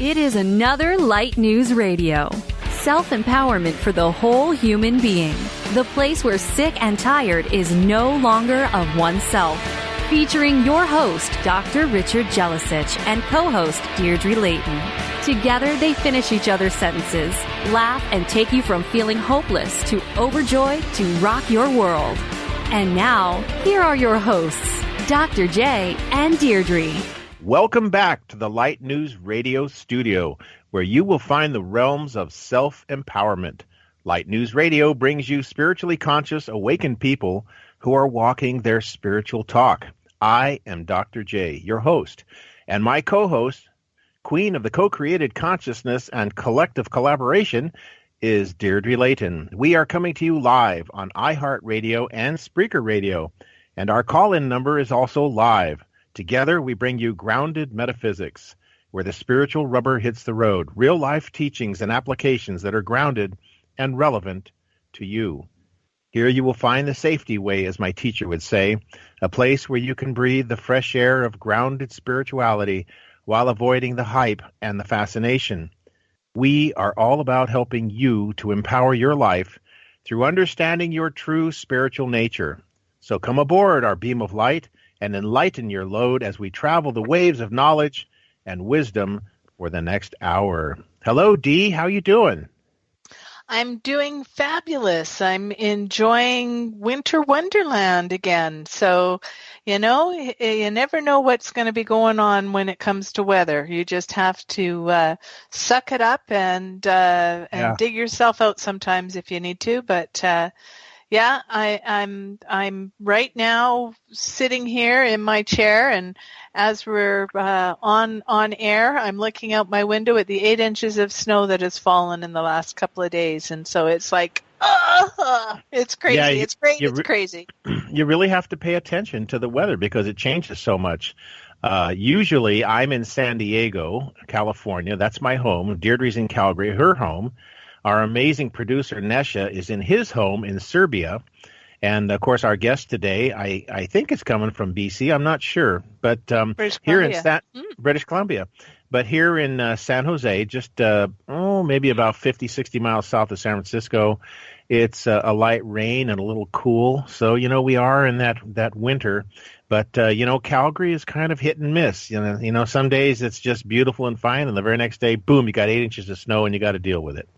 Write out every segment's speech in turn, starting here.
It is another Light News Radio. Self-empowerment for the whole human being. The place where sick and tired is no longer of oneself. Featuring your host, Dr. Richard Jelisich, and co-host Deirdre Layton. Together, they finish each other's sentences, laugh, and take you from feeling hopeless to overjoyed to rock your world. And now, here are your hosts, Dr. J and Deirdre. Welcome back to the Light News Radio studio, where you will find the realms of self-empowerment. Light News Radio brings you spiritually conscious, awakened people who are walking their spiritual talk. I am Dr. J, your host, and my co-host, queen of the co-created consciousness and collective collaboration, is Deirdre Layton. We are coming to you live on iHeartRadio and Spreaker Radio, and our call-in number is also live. Together, we bring you Grounded Metaphysics, where the spiritual rubber hits the road, real-life teachings and applications that are grounded and relevant to you. Here you will find the safety way, as my teacher would say, a place where you can breathe the fresh air of grounded spirituality while avoiding the hype and the fascination. We are all about helping you to empower your life through understanding your true spiritual nature. So come aboard our beam of light and enlighten your load as we travel the waves of knowledge and wisdom for the next hour. Hello, Dee. How you doing? I'm doing fabulous. I'm enjoying winter wonderland again. So, you never know what's going to be going on when it comes to weather. You just have to suck it up and dig yourself out sometimes if you need to. But I'm right now sitting here in my chair, and as we're on air, I'm looking out my window at the 8 inches of snow that has fallen in the last couple of days, and so it's like, it's crazy. Yeah, it's great. It's crazy. You really have to pay attention to the weather because it changes so much. Usually, I'm in San Diego, California. That's my home. Deirdre's in Calgary, her home. Our amazing producer, Nesha, is in his home in Serbia. And, of course, our guest today, I think is coming from B.C. I'm not sure. But here in British Columbia. But here in San Jose, just maybe about 50, 60 miles south of San Francisco, it's a light rain and a little cool. So, we are in that winter. But, Calgary is kind of hit and miss. Some days it's just beautiful and fine. And the very next day, boom, you got 8 inches of snow and you got to deal with it.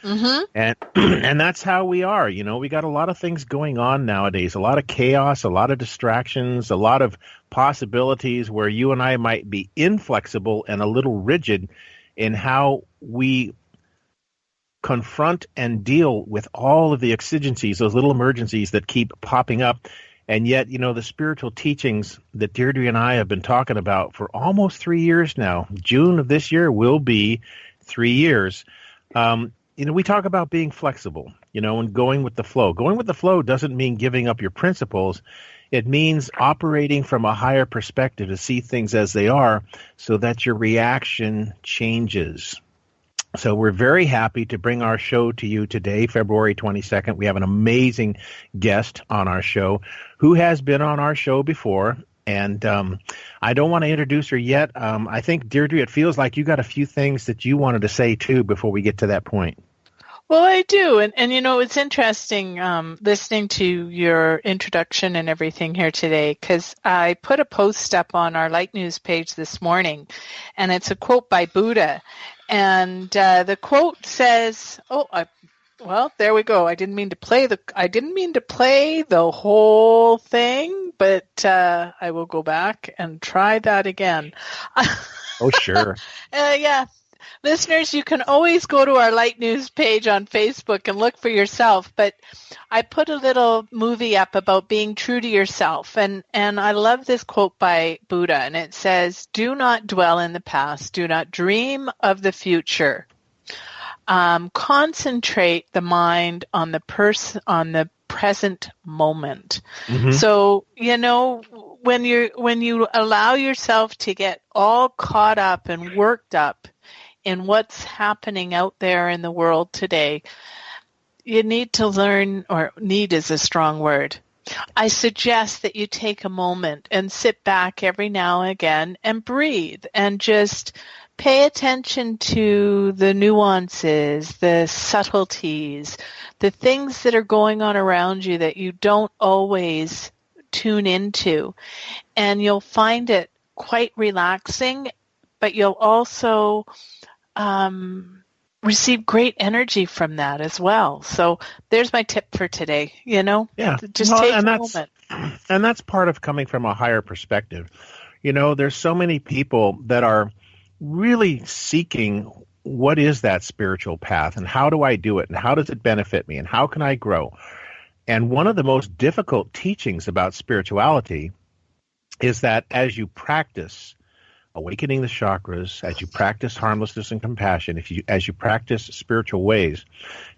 Mm-hmm. And that's how we are. We got a lot of things going on nowadays, a lot of chaos, a lot of distractions, a lot of possibilities where you and I might be inflexible and a little rigid in how we confront and deal with all of the exigencies, those little emergencies that keep popping up. And yet, the spiritual teachings that Deirdre and I have been talking about for almost 3 years now, June of this year will be 3 years. We talk about being flexible, and going with the flow. Going with the flow doesn't mean giving up your principles. It means operating from a higher perspective to see things as they are so that your reaction changes. So we're very happy to bring our show to you today, February 22nd. We have an amazing guest on our show who has been on our show before. And I don't want to introduce her yet. I think, Deirdre, it feels like you got a few things that you wanted to say, too, before we get to that point. Well, I do. And it's interesting listening to your introduction and everything here today, because I put a post up on our Light News page this morning, and it's a quote by Buddha. And the quote says, well, there we go. I didn't mean to play the whole thing, but I will go back and try that again. Oh, sure. Yeah. Listeners, you can always go to our Light News page on Facebook and look for yourself, but I put a little movie up about being true to yourself, and I love this quote by Buddha, and it says, "Do not dwell in the past. Do not dream of the future. Concentrate the mind on the present moment." Mm-hmm. So, when you allow yourself to get all caught up and worked up in what's happening out there in the world today, you need to learn, or need is a strong word. I suggest that you take a moment and sit back every now and again and breathe and just pay attention to the nuances, the subtleties, the things that are going on around you that you don't always tune into. And you'll find it quite relaxing, but you'll also receive great energy from that as well. So there's my tip for today, Yeah. Just take a moment. And that's part of coming from a higher perspective. There's so many people that are really seeking what is that spiritual path and how do I do it and how does it benefit me and how can I grow? And one of the most difficult teachings about spirituality is that as you practice awakening the chakras, as you practice harmlessness and compassion, as you practice spiritual ways,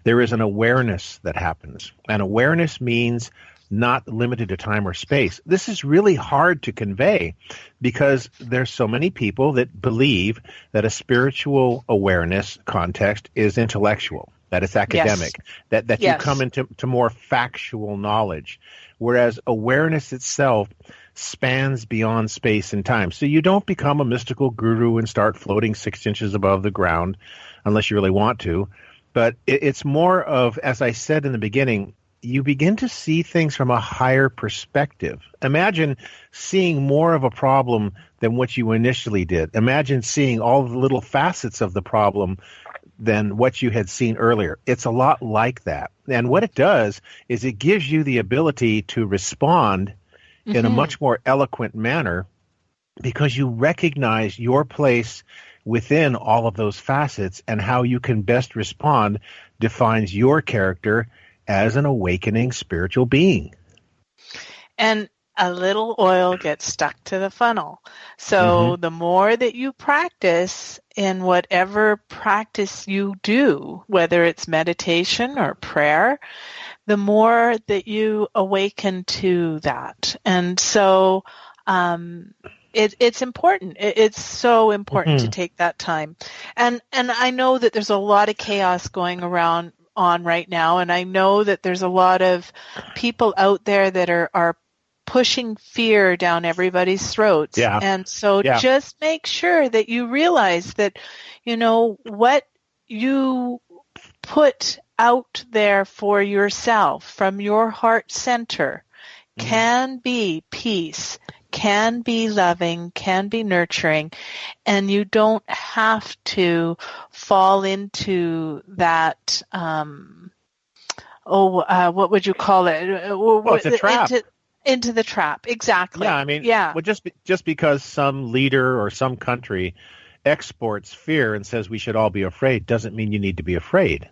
there is an awareness that happens. And awareness means not limited to time or space. This is really hard to convey because there's so many people that believe that a spiritual awareness context is intellectual, that it's academic, yes. that yes. you come into more factual knowledge, whereas awareness itself spans beyond space and time. So you don't become a mystical guru and start floating 6 inches above the ground unless you really want to. But it's more of, as I said in the beginning, you begin to see things from a higher perspective. Imagine seeing more of a problem than what you initially did. Imagine seeing all the little facets of the problem than what you had seen earlier. It's a lot like that. And what it does is it gives you the ability to respond in a much more eloquent manner because you recognize your place within all of those facets, and how you can best respond defines your character as an awakening spiritual being. And a little oil gets stuck to the funnel. So the more that you practice in whatever practice you do, whether it's meditation or prayer, the more that you awaken to that. And so it's important. It's so important to take that time. And I know that there's a lot of chaos going on right now, and I know that there's a lot of people out there that are pushing fear down everybody's throats. Yeah. And so just make sure that you realize that, what you put out there for yourself from your heart center can be peace, can be loving, can be nurturing, and you don't have to fall into that, what would you call it? Well, it's a trap. Into the trap, exactly. Yeah, I mean, well, just because some leader or some country exports fear and says we should all be afraid doesn't mean you need to be afraid.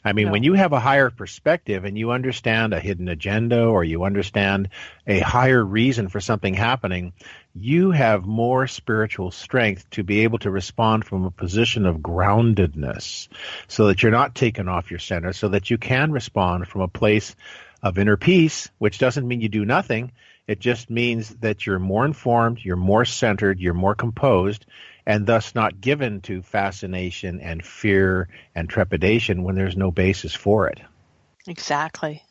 I mean, when you have a higher perspective and you understand a hidden agenda or you understand a higher reason for something happening, you have more spiritual strength to be able to respond from a position of groundedness so that you're not taken off your center, so that you can respond from a place of inner peace, which doesn't mean you do nothing. It just means that you're more informed, you're more centered, you're more composed, and thus not given to fascination and fear and trepidation when there's no basis for it. Exactly.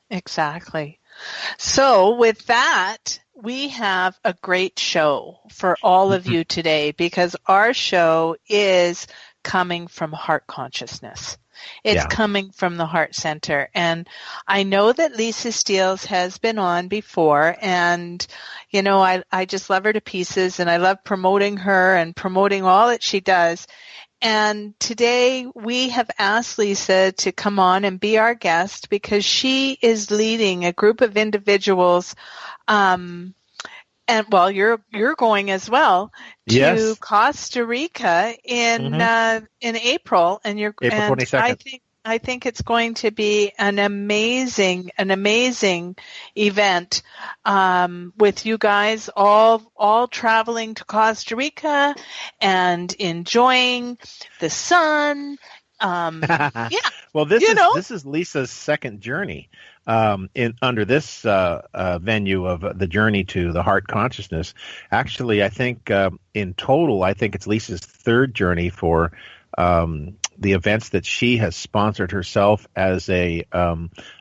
So with that, we have a great show for all of you today, because our show is coming from heart consciousness. It's coming from the heart center. And I know that Lisa Steeles has been on before, and, I just love her to pieces, and I love promoting her and promoting all that she does. And today we have asked Lisa to come on and be our guest because she is leading a group of individuals, and well, you're going as well to Costa Rica in April, and April 22nd. I think it's going to be an amazing event with you guys all traveling to Costa Rica and enjoying the sun. Well, this is Lisa's second journey under this venue of the journey to the heart consciousness. Actually, I think in total, I think it's Lisa's third journey for the events that she has sponsored herself as a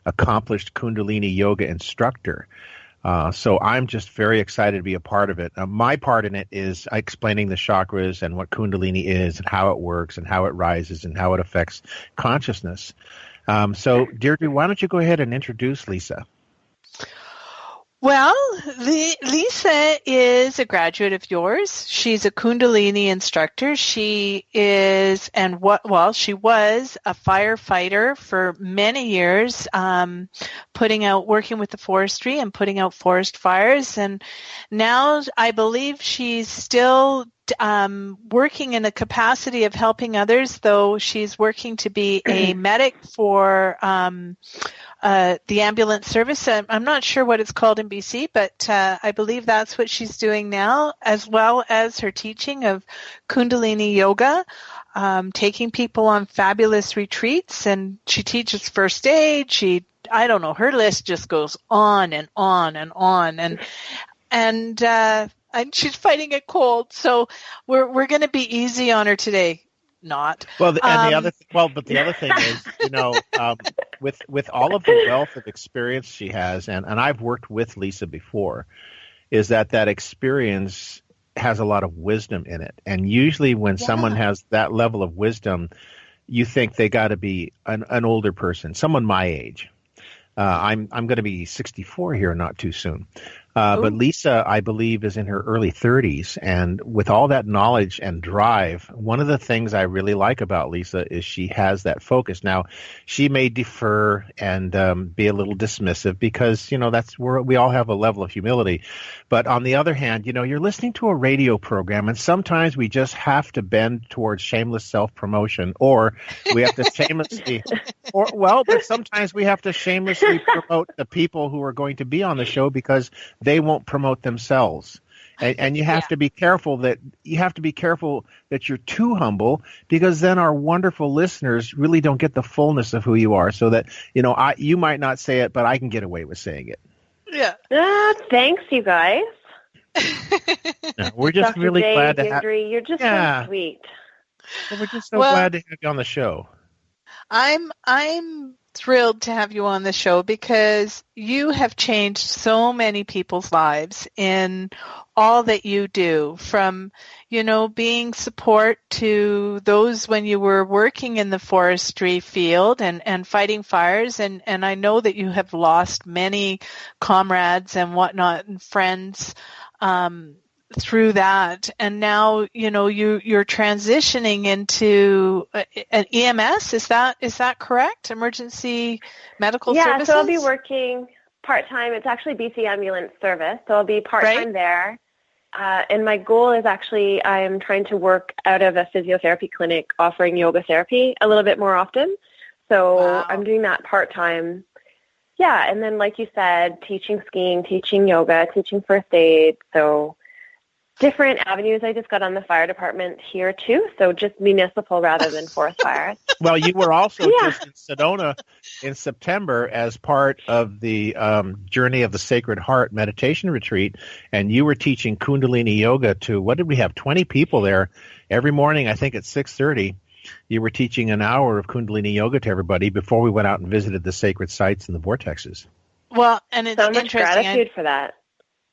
accomplished Kundalini yoga instructor. So I'm just very excited to be a part of it. My part in it is explaining the chakras and what Kundalini is and how it works and how it rises and how it affects consciousness. So Deirdre, why don't you go ahead and introduce Lisa? Well, Lisa is a graduate of yours. She's a Kundalini instructor. She is, she was a firefighter for many years, working with the forestry and putting out forest fires. And now I believe she's still working in the capacity of helping others, though she's working to be a medic for the ambulance service. I'm not sure what it's called in BC, but I believe that's what she's doing now, as well as her teaching of Kundalini yoga, taking people on fabulous retreats, and she teaches first aid. Her list just goes on and on and on, and she's fighting a cold, so we're going to be easy on her today. Not well, but the other thing is, with all of the wealth of experience she has, and I've worked with Lisa before, is that experience has a lot of wisdom in it, and usually when someone has that level of wisdom, you think they got to be an older person, someone my age. I'm going to be 64 here not too soon. But Lisa, I believe, is in her early 30s, and with all that knowledge and drive, one of the things I really like about Lisa is she has that focus. Now, she may defer and be a little dismissive because, that's where we all have a level of humility. But on the other hand, you're listening to a radio program, and sometimes we just have to bend towards shameless self-promotion, or we have to shamelessly, but sometimes we have to shamelessly promote the people who are going to be on the show because they won't promote themselves. And you have to be careful that you're too humble, because then our wonderful listeners really don't get the fullness of who you are. So that, you might not say it, but I can get away with saying it. Yeah. Thanks, you guys. We're just Dr. really Dave, glad to have you. You're just so sweet. Well, we're just so glad to have you on the show. I'm thrilled to have you on the show because you have changed so many people's lives in all that you do, from, being support to those when you were working in the forestry field and fighting fires. And I know that you have lost many comrades and whatnot and friends through that, and now you're transitioning into an EMS. Is that correct? Emergency medical services. Yeah, so I'll be working part-time. It's actually BC Ambulance Service, so I'll be part-time there. And my goal is actually I'm trying to work out of a physiotherapy clinic offering yoga therapy a little bit more often. So I'm doing that part-time. Yeah, and then like you said, teaching skiing, teaching yoga, teaching first aid. So different avenues. I just got on the fire department here too, so just municipal rather than forest fires. Well, you were also just in Sedona in September as part of the Journey of the Sacred Heart meditation retreat, and you were teaching Kundalini yoga to, what did we have, 20 people there every morning, I think at 6:30. You were teaching an hour of Kundalini yoga to everybody before we went out and visited the sacred sites and the vortexes. Well, and it's so much gratitude for that.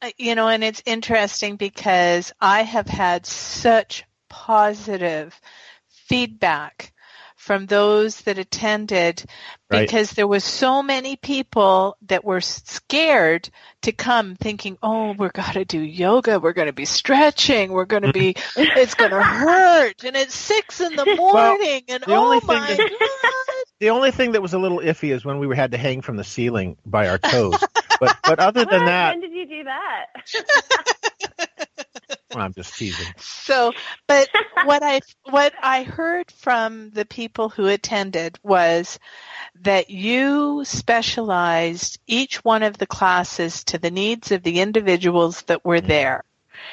And it's interesting because I have had such positive feedback from those that attended, because there was so many people that were scared to come thinking, we're going to do yoga, we're going to be stretching, we're going to be, it's going to hurt, and it's 6 a.m, and my God. The only thing that was a little iffy is when we had to hang from the ceiling by our toes. But other than that... When did you do that? Well, I'm just teasing. So, but what I heard from the people who attended was that you specialized each one of the classes to the needs of the individuals that were there.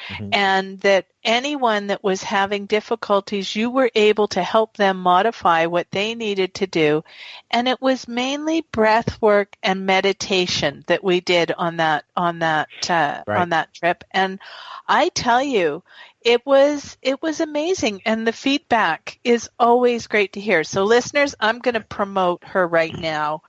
Mm-hmm. And that anyone that was having difficulties, you were able to help them modify what they needed to do. And it was mainly breath work and meditation that we did on that trip. And I tell you, it was amazing, and the feedback is always great to hear. So listeners, I'm going to promote her right now.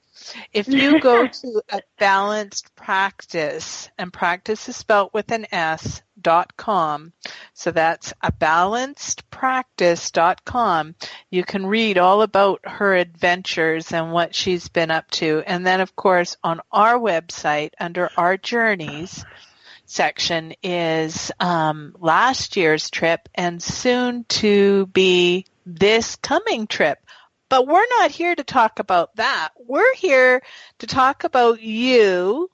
If you go to a balanced practice, and practice is spelled with an S.com, so that's a balancedpractice.com, you can read all about her adventures and what she's been up to. And then, of course, on our website, under our journeys section is last year's trip and soon to be this coming trip. But we're not here to talk about that. We're here to talk about you,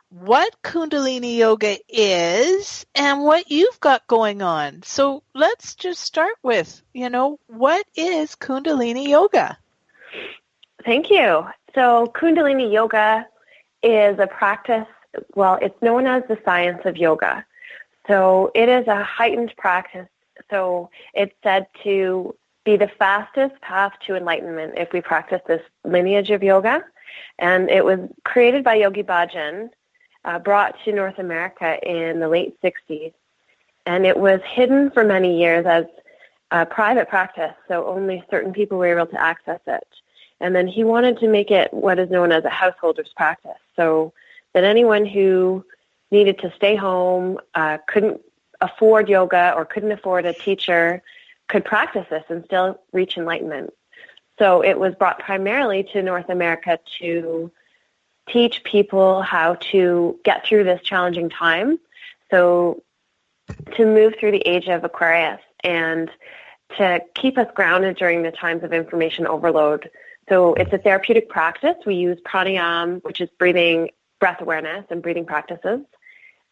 what Kundalini Yoga is, and what you've got going on. So let's just start with, what is Kundalini Yoga? Thank you. So Kundalini Yoga is a practice, well, it's known as the science of yoga. So it is a heightened practice. So it's said to be the fastest path to enlightenment if we practice this lineage of yoga. And it was created by Yogi Bhajan, brought to North America in the late 60s. And it was hidden for many years as a private practice, so only certain people were able to access it. And then he wanted to make it what is known as a householder's practice, so that anyone who needed to stay home, couldn't afford yoga or couldn't afford a teacher, could practice this and still reach enlightenment. So it was brought primarily to North America to teach people how to get through this challenging time. So to move through the age of Aquarius and to keep us grounded during the times of information overload. So it's a therapeutic practice. We use pranayama, which is breath awareness and breathing practices.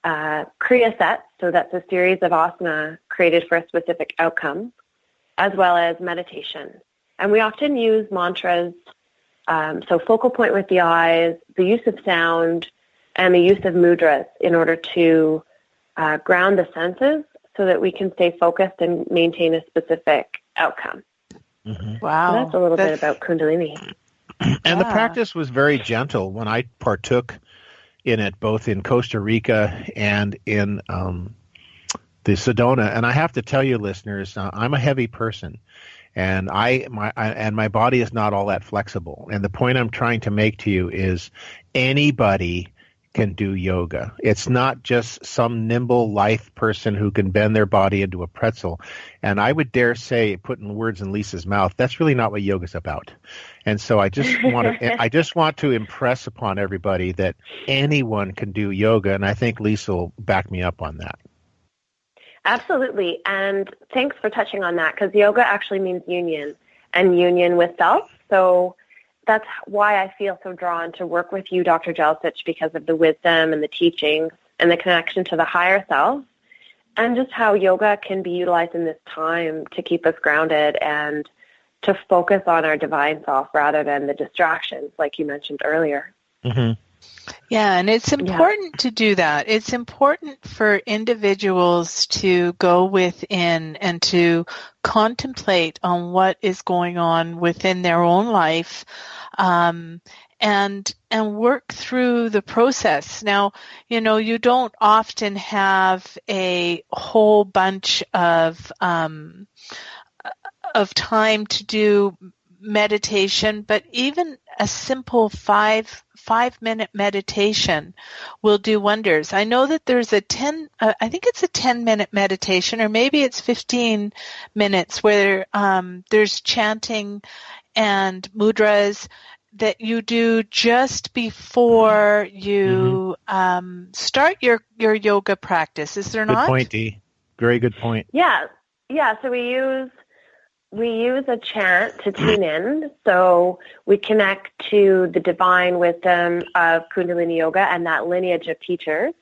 Kriya sets, so that's a series of asana created for a specific outcome, as well as meditation. And we often use mantras, so focal point with the eyes, the use of sound, and the use of mudras in order to ground the senses so that we can stay focused and maintain a specific outcome. Mm-hmm. Wow. So that's a little bit about Kundalini. And the practice was very gentle when I partook in it, both in Costa Rica and in the Sedona. And I have to tell you, listeners, I'm a heavy person, and my body is not all that flexible. And the point I'm trying to make to you is anybody can do yoga. It's not just some nimble lithe person who can bend their body into a pretzel. And I would dare say, putting words in Lisa's mouth, that's really not what yoga's about. And so I just want to impress upon everybody that anyone can do yoga, and I think Lisa will back me up on that. Absolutely. And thanks for touching on that, because yoga actually means union and union with self. So that's why I feel so drawn to work with you, Dr. Jelcich, because of the wisdom and the teachings and the connection to the higher self, and just how yoga can be utilized in this time to keep us grounded and to focus on our divine self rather than the distractions, like you mentioned earlier. Mm-hmm. Yeah, and it's important to do that. It's important for individuals to go within and to contemplate on what is going on within their own life, and work through the process. Now, you don't often have a whole bunch of time to do meditation, but even a simple 5-minute meditation will do wonders. I know that there's I think it's a 10-minute meditation, or maybe it's 15 minutes where there's chanting and mudras that you do just before you start your yoga practice. Is there not? Good point, Dee. Very good point. Yeah. So we use a chant to tune in, so we connect to the divine wisdom of Kundalini Yoga and that lineage of teachers.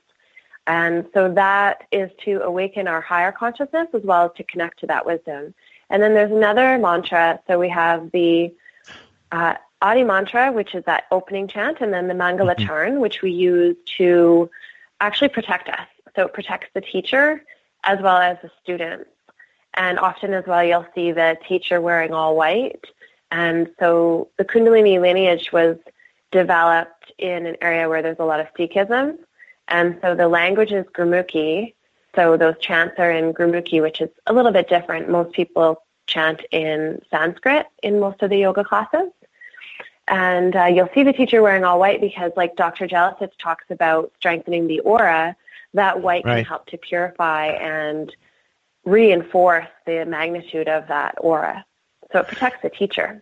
And so that is to awaken our higher consciousness as well as to connect to that wisdom. And then there's another mantra. So we have the Adi mantra, which is that opening chant, and then the Mangala Charn, which we use to actually protect us. So it protects the teacher as well as the students. And often as well, you'll see the teacher wearing all white. And so the Kundalini lineage was developed in an area where there's a lot of Sikhism. And so the language is Gurmukhi. So those chants are in Gurmukhi, which is a little bit different. Most people chant in Sanskrit in most of the yoga classes. And you'll see the teacher wearing all white because, like Dr. Jelicic talks about strengthening the aura, that white can help to purify and reinforce the magnitude of that aura. So it protects the teacher.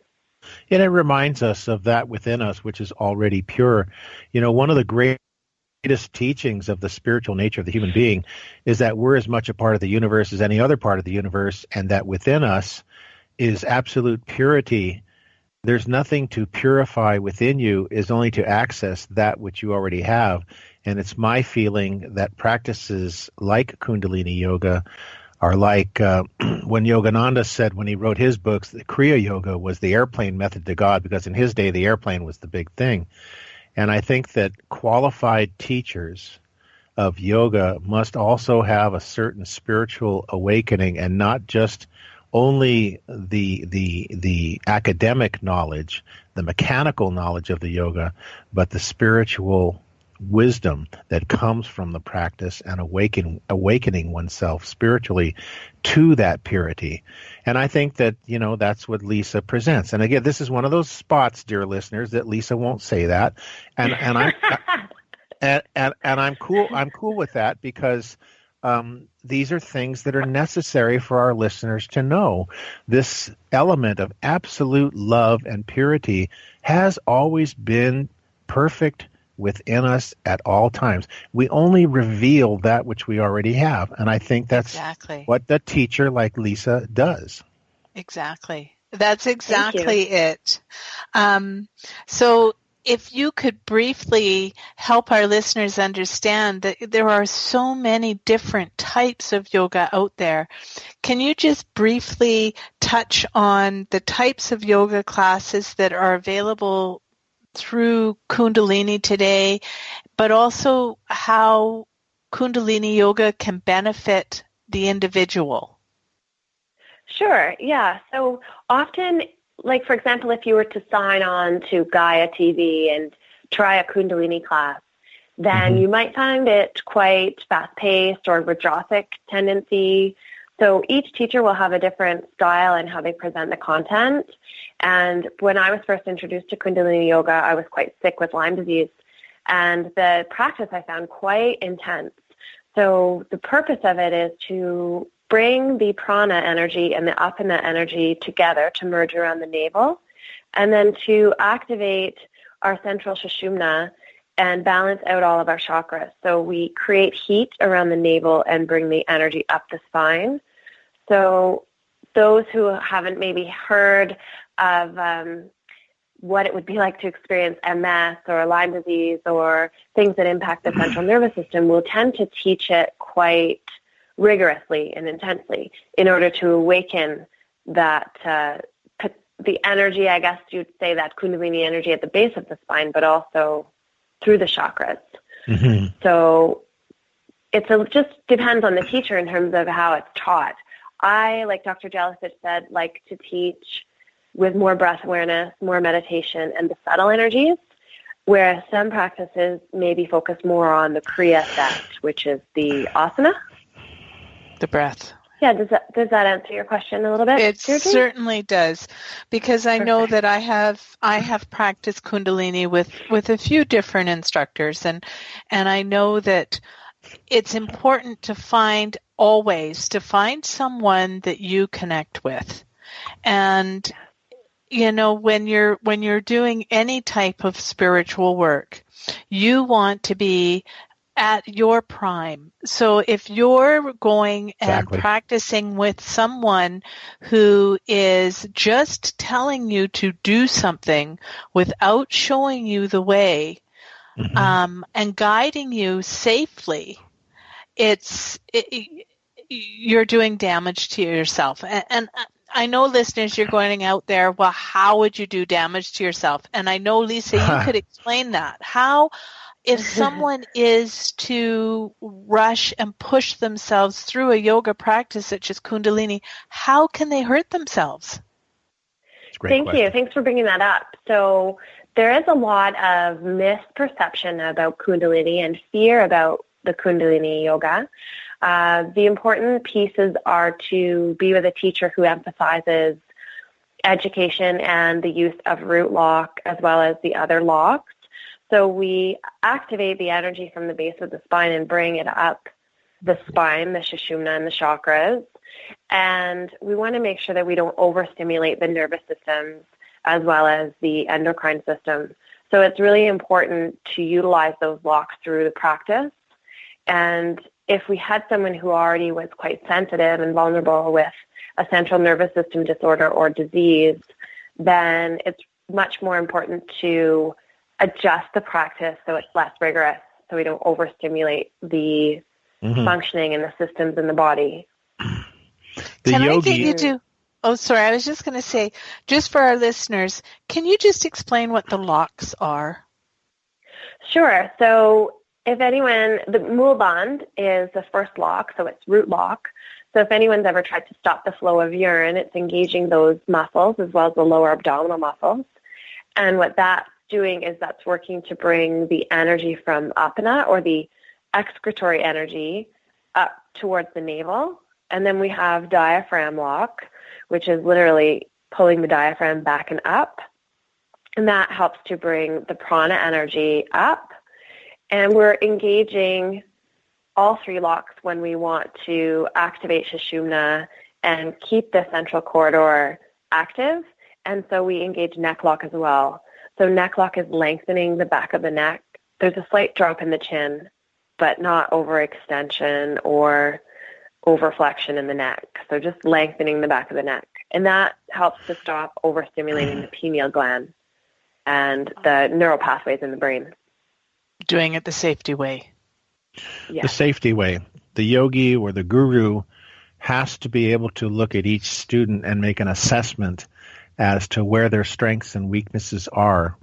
And it reminds us of that within us, which is already pure. You know, one of the greatest teachings of the spiritual nature of the human being is that we're as much a part of the universe as any other part of the universe, and that within us is absolute purity. There's nothing to purify within you, is only to access that which you already have. And it's my feeling that practices like Kundalini Yoga are like when Yogananda said when he wrote his books that Kriya Yoga was the airplane method to God, because in his day the airplane was the big thing. And I think that qualified teachers of yoga must also have a certain spiritual awakening, and not just only the academic knowledge, the mechanical knowledge of the yoga, but the spiritual wisdom that comes from the practice and awakening oneself spiritually to that purity. And I think that, you know, that's what Lisa presents. And again, this is one of those spots, dear listeners, that Lisa won't say that. And I'm and I'm cool with that, because these are things that are necessary for our listeners to know. This element of absolute love and purity has always been perfect within us at all times. We only reveal that which we already have. And I think that's what the teacher like Lisa does. Exactly. That's exactly it. So if you could briefly help our listeners understand that there are so many different types of yoga out there, can you just briefly touch on the types of yoga classes that are available through Kundalini today, but also how Kundalini Yoga can benefit the individual? Sure, yeah. So often, like for example, if you were to sign on to Gaia TV and try a Kundalini class, then you might find it quite fast-paced or withdrawsic tendency. So each teacher will have a different style in how they present the content. And when I was first introduced to Kundalini Yoga, I was quite sick with Lyme disease. And the practice I found quite intense. So the purpose of it is to bring the prana energy and the apana energy together to merge around the navel, and then to activate our central sushumna and balance out all of our chakras. So we create heat around the navel and bring the energy up the spine. So those who haven't maybe heard of what it would be like to experience MS or Lyme disease or things that impact the central nervous system will tend to teach it quite rigorously and intensely in order to awaken that the energy, I guess you'd say, that Kundalini energy at the base of the spine, but also through the chakras. So it just depends on the teacher in terms of how it's taught. I, like Dr. Jelicic said, like to teach with more breath awareness, more meditation, and the subtle energies, whereas some practices maybe focus more on the Kriya set, which is the asana. The breath. Yeah, does that answer your question a little bit? It certainly does, because I know that I have practiced Kundalini with a few different instructors, and I know that it's important to find someone that you connect with. And you know, when you're doing any type of spiritual work, you want to be at your prime. So if you're going and practicing with someone who is just telling you to do something without showing you the way, and guiding you safely, you're doing damage to yourself. And I know, listeners, you're going out there, well, how would you do damage to yourself? And I know, Lisa, you could explain that. How, if someone is to rush and push themselves through a yoga practice such as Kundalini, how can they hurt themselves? Thank you. Thanks for bringing that up. So there is a lot of misperception about Kundalini and fear about the Kundalini yoga. The important pieces are to be with a teacher who emphasizes education and the use of root lock as well as the other locks. So we activate the energy from the base of the spine and bring it up the spine, the sushumna and the chakras. And we want to make sure that we don't overstimulate the nervous systems as well as the endocrine system. So it's really important to utilize those locks through the practice. And if we had someone who already was quite sensitive and vulnerable with a central nervous system disorder or disease, then it's much more important to adjust the practice so it's less rigorous, so we don't overstimulate the functioning in the systems in the body. Can I get you to... Oh, sorry, I was just going to say, just for our listeners, can you just explain what the locks are? Sure. So if anyone, the Mulband is the first lock, so it's root lock. So if anyone's ever tried to stop the flow of urine, it's engaging those muscles as well as the lower abdominal muscles. And what that's doing is that's working to bring the energy from apana, or the excretory energy, up towards the navel. And then we have diaphragm lock, which is literally pulling the diaphragm back and up. And that helps to bring the prana energy up. And we're engaging all three locks when we want to activate sushumna and keep the central corridor active. And so we engage neck lock as well. So neck lock is lengthening the back of the neck. There's a slight drop in the chin, but not overextension or overflexion in the neck. So just lengthening the back of the neck. And that helps to stop overstimulating the pineal gland and the neural pathways in the brain. Doing it the safety way. Yeah. The safety way. The yogi or the guru has to be able to look at each student and make an assessment as to where their strengths and weaknesses are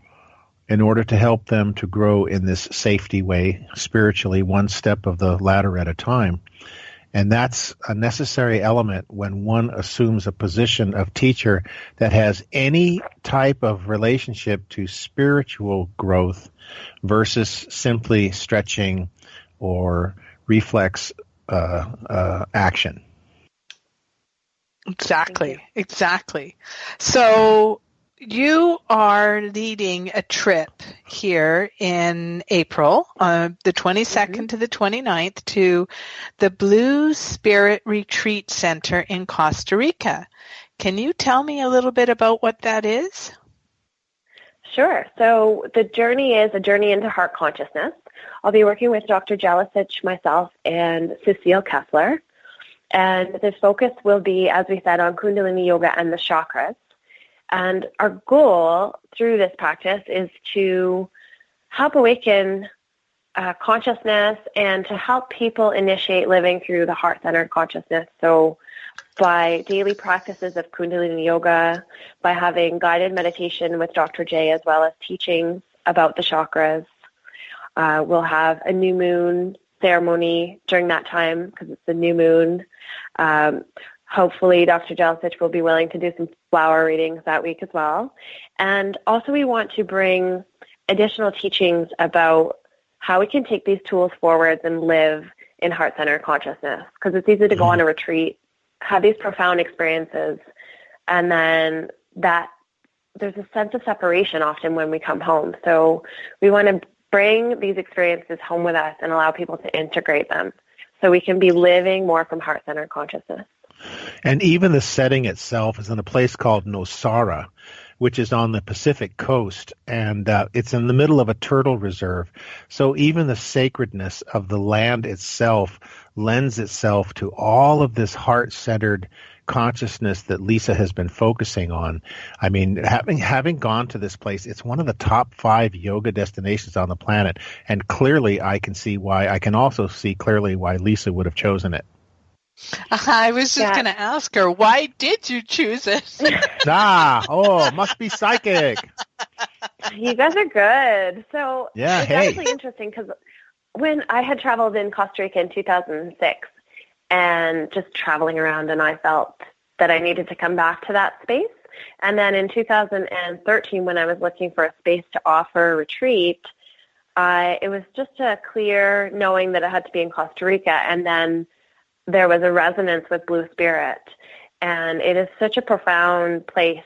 in order to help them to grow in this safety way, spiritually, one step of the ladder at a time. And that's a necessary element when one assumes a position of teacher that has any type of relationship to spiritual growth versus simply stretching or reflex action. Exactly. So you are leading a trip here in April, the 22nd to the 29th, to the Blue Spirit Retreat Center in Costa Rica. Can you tell me a little bit about what that is? Sure. So the journey is a journey into heart consciousness. I'll be working with Dr. Jelicic, myself, and Cecile Kessler. And the focus will be, as we said, on Kundalini Yoga and the chakras. And our goal through this practice is to help awaken consciousness and to help people initiate living through the heart-centered consciousness. So by daily practices of Kundalini Yoga, by having guided meditation with Dr. J, as well as teachings about the chakras. We'll have a new moon ceremony during that time because it's the new moon. Hopefully, Dr. Jelicic will be willing to do some flower readings that week as well. And also we want to bring additional teachings about how we can take these tools forwards and live in heart-centered consciousness, because it's easy to go on a retreat, have these profound experiences, and then that there's a sense of separation often when we come home. So we want to bring these experiences home with us and allow people to integrate them so we can be living more from heart-centered consciousness. And even the setting itself is in a place called Nosara, which is on the Pacific coast, and it's in the middle of a turtle reserve. So even the sacredness of the land itself lends itself to all of this heart-centered consciousness that Lisa has been focusing on. I mean, having gone to this place, it's one of the top 5 yoga destinations on the planet, and clearly I can also see clearly why Lisa would have chosen it. I was just going to ask her, why did you choose it? Must be psychic. You guys are good. So it's actually interesting because when I had traveled in Costa Rica in 2006 and just traveling around, and I felt that I needed to come back to that space. And then in 2013, when I was looking for a space to offer a retreat, it was just a clear knowing that it had to be in Costa Rica. And then there was a resonance with Blue Spirit, and it is such a profound place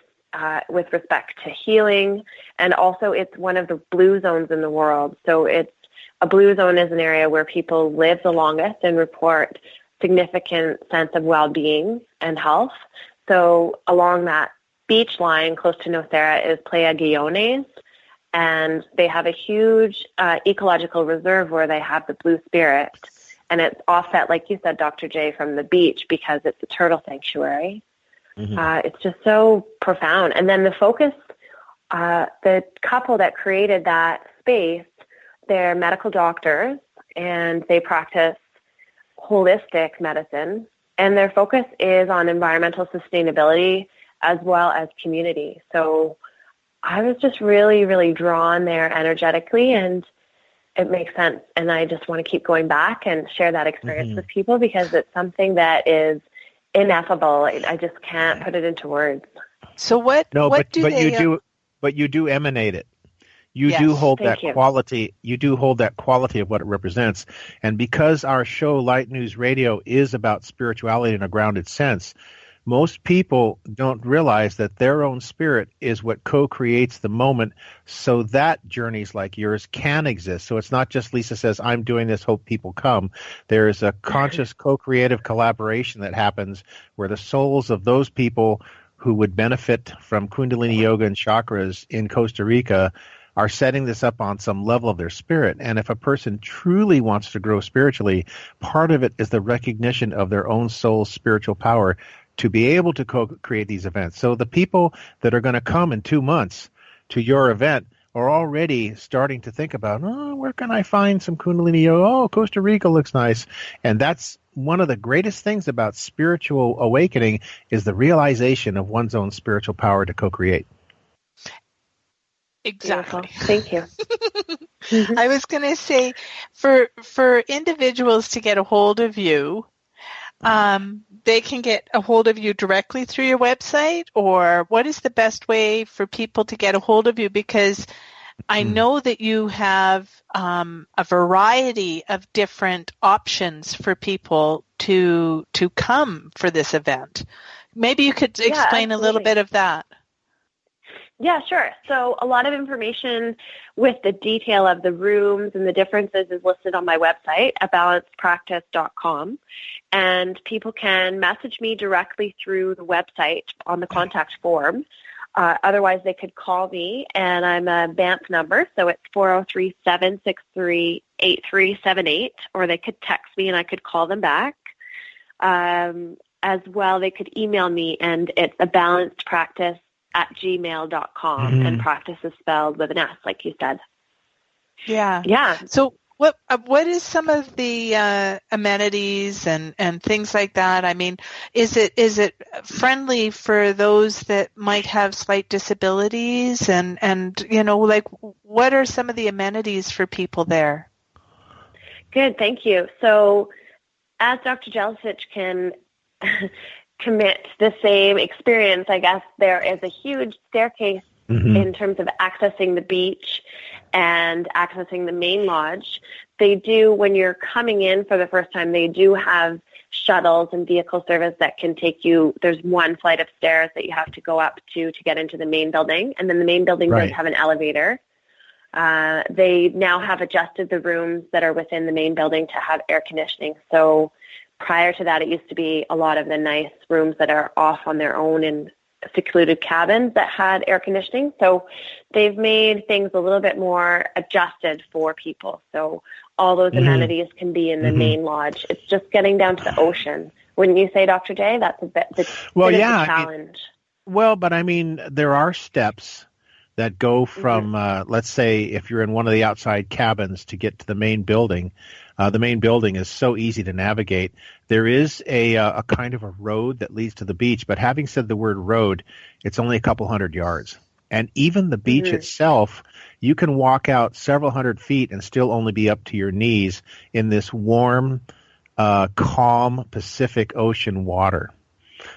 with respect to healing, and also it's one of the blue zones in the world. So a blue zone is an area where people live the longest and report significant sense of well-being and health. So along that beach line close to Nocera is Playa Guiones, and they have a huge ecological reserve where they have the blue spirit, and it's offset, like you said, Dr. J, from the beach because it's a turtle sanctuary. Mm-hmm. It's just so profound. And then the focus, the couple that created that space, they're medical doctors, and they practice holistic medicine, and their focus is on environmental sustainability as well as community. So I was just really, really drawn there energetically, and it makes sense. And I just want to keep going back and share that experience with people because it's something that is ineffable. I just can't put it into words. So you do emanate it. You do hold that quality. You do hold that quality of what it represents. And because our show, Light News Radio, is about spirituality in a grounded sense, most people don't realize that their own spirit is what co-creates the moment so that journeys like yours can exist. So it's not just Lisa says, I'm doing this, hope people come. There's a conscious co-creative collaboration that happens where the souls of those people who would benefit from Kundalini Yoga and Chakras in Costa Rica are setting this up on some level of their spirit. And if a person truly wants to grow spiritually, part of it is the recognition of their own soul's spiritual power to be able to co-create these events. So the people that are going to come in 2 months to your event are already starting to think about, where can I find some Kundalini Yoga? Oh, Costa Rica looks nice. And that's one of the greatest things about spiritual awakening is the realization of one's own spiritual power to co-create. Exactly. Beautiful. Thank you. I was going to say, for individuals to get a hold of you, they can get a hold of you directly through your website, or what is the best way for people to get a hold of you? Because I know that you have a variety of different options for people to come for this event. Maybe you could explain a little bit of that. Yeah, sure. So a lot of information with the detail of the rooms and the differences is listed on my website at balancedpractice.com. And people can message me directly through the website on the contact form. Otherwise, they could call me, and I'm a Banff number, so it's 403-763-8378, or they could text me and I could call them back. As well, they could email me, and it's a balancedpractice@gmail.com, and practice is spelled with an S, like you said. Yeah. So what is some of the amenities and things like that? I mean, is it friendly for those that might have slight disabilities, and what are some of the amenities for people there? Good, thank you. So as Dr. Jelicic can commit the same experience, I guess there is a huge staircase in terms of accessing the beach and accessing the main lodge. They do, when you're coming in for the first time, they do have shuttles and vehicle service that can take you. There's one flight of stairs that you have to go up to get into the main building, and then the main building does have an elevator. They now have adjusted the rooms that are within the main building to have air conditioning. So prior to that, it used to be a lot of the nice rooms that are off on their own in secluded cabins that had air conditioning. So they've made things a little bit more adjusted for people. So all those amenities can be in the main lodge. It's just getting down to the ocean. Wouldn't you say, Dr. J? That's a bit of a challenge. But I mean, there are steps that go from, let's say, if you're in one of the outside cabins to get to the main building. The main building is so easy to navigate. There is a kind of a road that leads to the beach, but having said the word road, it's only a couple hundred yards. And even the beach itself, you can walk out several hundred feet and still only be up to your knees in this warm, calm Pacific Ocean water.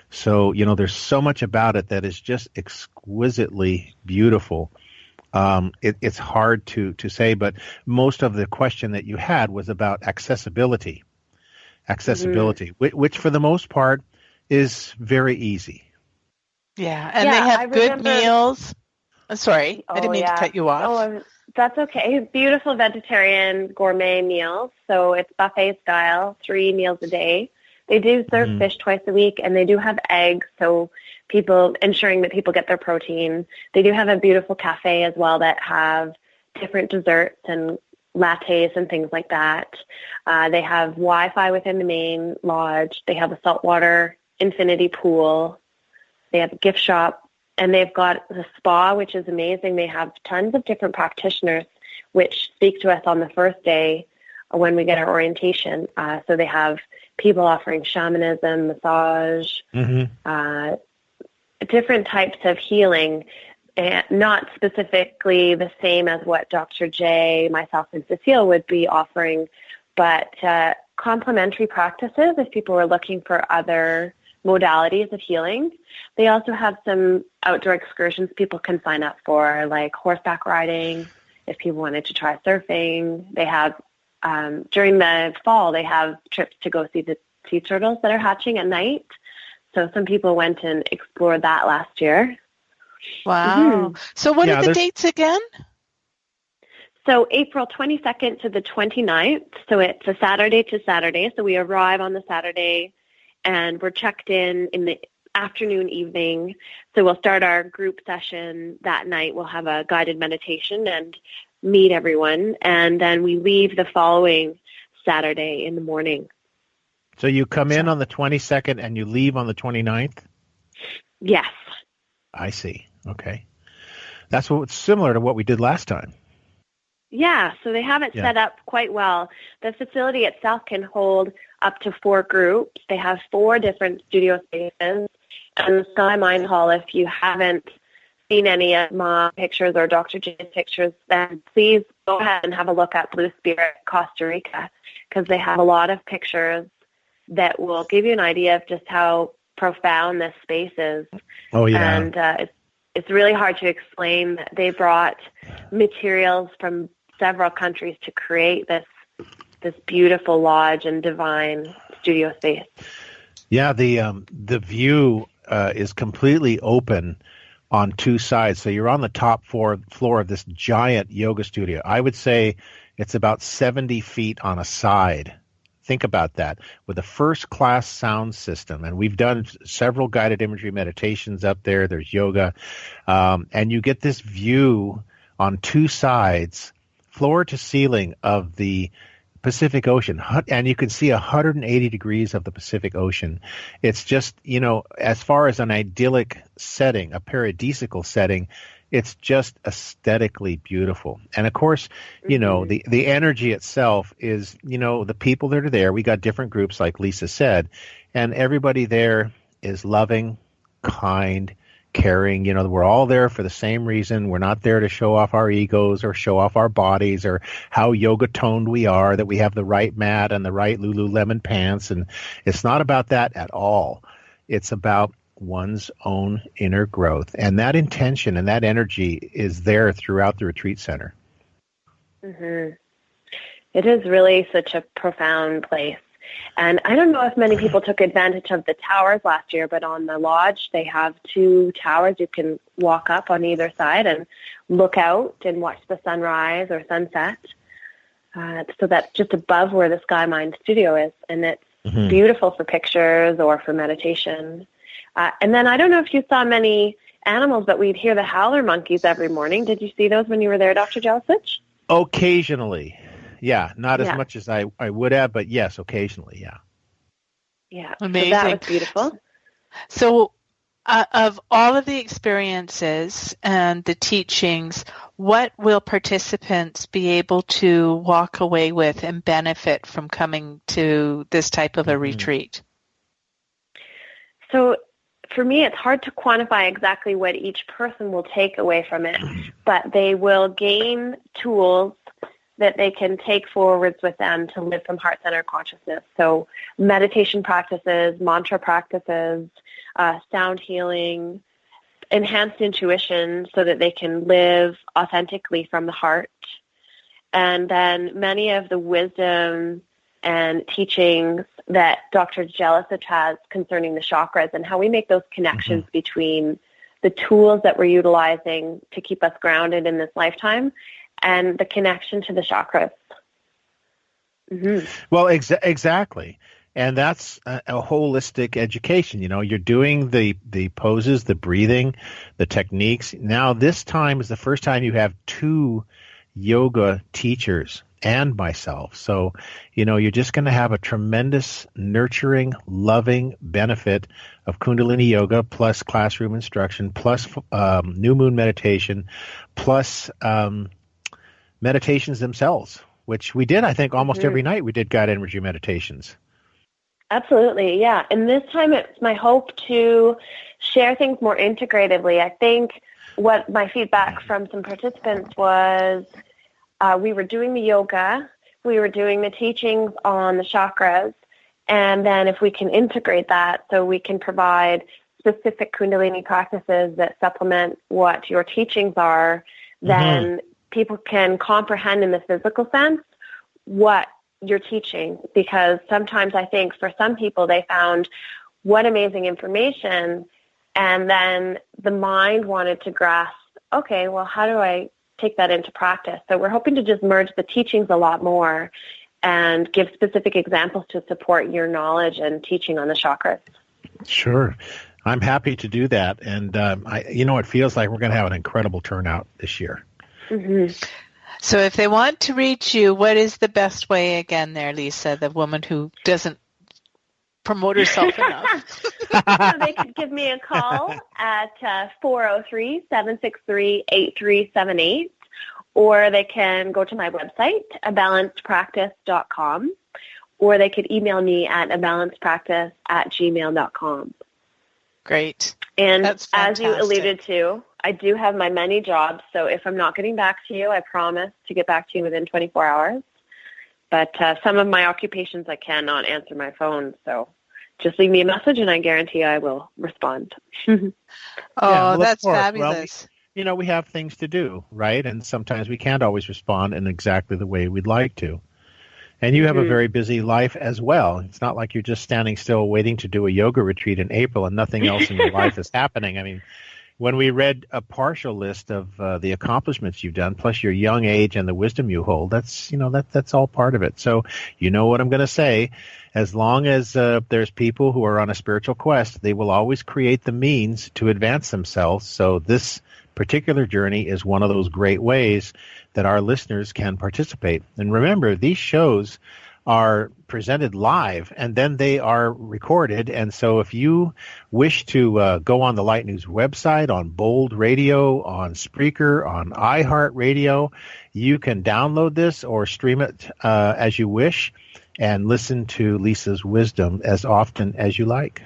So, there's so much about it that is just exquisitely beautiful. It's hard to say, but most of the question that you had was about accessibility, which for the most part is very easy. Yeah, and they have good meals. Sorry, I didn't mean to cut you off. Oh, that's okay. Beautiful vegetarian gourmet meals. So it's buffet style, 3 meals a day. They do serve fish twice a week, and they do have eggs, so ensuring that people get their protein. They do have a beautiful cafe as well that have different desserts and lattes and things like that. They have Wi-Fi within the main lodge. They have a saltwater infinity pool. They have a gift shop, and they've got the spa, which is amazing. They have tons of different practitioners which speak to us on the first day when we get our orientation. So they have people offering shamanism, massage, different types of healing, and not specifically the same as what Dr. J, myself, and Cecile would be offering, but complementary practices if people were looking for other modalities of healing. They also have some outdoor excursions people can sign up for, like horseback riding, if people wanted to try surfing. They have, during the fall, they have trips to go see the sea turtles that are hatching at night. So some people went and explored that last year. Wow. So what are the dates again? So April 22nd to the 29th. So it's a Saturday to Saturday. So we arrive on the Saturday, and we're checked in the afternoon, evening. So we'll start our group session that night. We'll have a guided meditation and meet everyone. And then we leave the following Saturday in the morning. So you come in on the 22nd and you leave on the 29th? Yes. I see. Okay. That's similar to what we did last time. Yeah, so they have it set up quite well. The facility itself can hold up to 4 groups. They have 4 different studio spaces. And the Sky Mind Hall, if you haven't seen any of my pictures or Dr. J's pictures, then please go ahead and have a look at Blue Spirit Costa Rica, because they have a lot of pictures that will give you an idea of just how profound this space is. Oh, yeah. And it's really hard to explain. They brought materials from several countries to create this beautiful lodge and divine studio space. Yeah, the view is completely open on 2 sides. So you're on the top floor of this giant yoga studio. I would say it's about 70 feet on a side. Think about that, with a first-class sound system. And we've done several guided imagery meditations up there. There's yoga. And you get this view on 2 sides, floor to ceiling, of the Pacific Ocean. And you can see 180 degrees of the Pacific Ocean. It's just, as far as an idyllic setting, a paradisiacal setting, it's just aesthetically beautiful. And of course, the energy itself is, the people that are there. We got different groups, like Lisa said, and everybody there is loving, kind, caring. We're all there for the same reason. We're not there to show off our egos or show off our bodies or how yoga toned we are, that we have the right mat and the right Lululemon pants. And it's not about that at all. It's about one's own inner growth, and that intention and that energy is there throughout the retreat center. It is really such a profound place, and I don't know if many people took advantage of the towers last year, but on the lodge they have 2 towers you can walk up on either side and look out and watch the sunrise or sunset. So that's just above where the Sky Mind studio is, and it's beautiful for pictures or for meditation. And then I don't know if you saw many animals, but we'd hear the howler monkeys every morning. Did you see those when you were there, Dr. Jelic? Occasionally. Yeah, not as much as I would have, but yes, occasionally, yeah. Yeah, amazing. So that was beautiful. So of all of the experiences and the teachings, what will participants be able to walk away with and benefit from coming to this type of a retreat? So for me, it's hard to quantify exactly what each person will take away from it, but they will gain tools that they can take forwards with them to live from heart-centered consciousness. So meditation practices, mantra practices, sound healing, enhanced intuition so that they can live authentically from the heart. And then many of the wisdom and teachings that Dr. Jelicic has concerning the chakras and how we make those connections between the tools that we're utilizing to keep us grounded in this lifetime and the connection to the chakras. Well, exactly. And that's a holistic education. You know, you're doing the poses, the breathing, the techniques. Now, this time is the first time you have 2 yoga teachers and myself. So, you know, you're just going to have a tremendous nurturing, loving benefit of Kundalini yoga plus classroom instruction plus new moon meditation plus meditations themselves, which we did, I think, almost every night we did guided energy meditations. Absolutely, yeah. And this time it's my hope to share things more integratively. I think what my feedback from some participants was we were doing the yoga, we were doing the teachings on the chakras, and then if we can integrate that so we can provide specific Kundalini practices that supplement what your teachings are, then people can comprehend in the physical sense what you're teaching, because sometimes I think for some people they found what amazing information, and then the mind wanted to grasp, okay, well, how do I take that into practice? So we're hoping to just merge the teachings a lot more and give specific examples to support your knowledge and teaching on the chakras. Sure. I'm happy to do that. And, it feels like we're going to have an incredible turnout this year. So if they want to reach you, what is the best way again there, Lisa, the woman who doesn't promote herself enough? So they could give me a call at 403-763-8378, or they can go to my website, abalancedpractice.com, or they could email me at abalancedpractice@gmail.com. Great. And as you alluded to, I do have my many jobs, so if I'm not getting back to you, I promise to get back to you within 24 hours. But some of my occupations, I cannot answer my phone, so just leave me a message and I guarantee I will respond. That's fabulous. Well, we have things to do, right? And sometimes we can't always respond in exactly the way we'd like to. And you have a very busy life as well. It's not like you're just standing still waiting to do a yoga retreat in April and nothing else in your life is happening. I mean, when we read a partial list of the accomplishments you've done, plus your young age and the wisdom you hold, that's all part of it. So you know what I'm going to say. As long as there's people who are on a spiritual quest, they will always create the means to advance themselves. So this particular journey is one of those great ways that our listeners can participate. And remember, these shows are presented live and then they are recorded. And so if you wish to go on the Light News website, on Bold Radio, on Spreaker, on iHeartRadio, you can download this or stream it as you wish and listen to Lisa's wisdom as often as you like.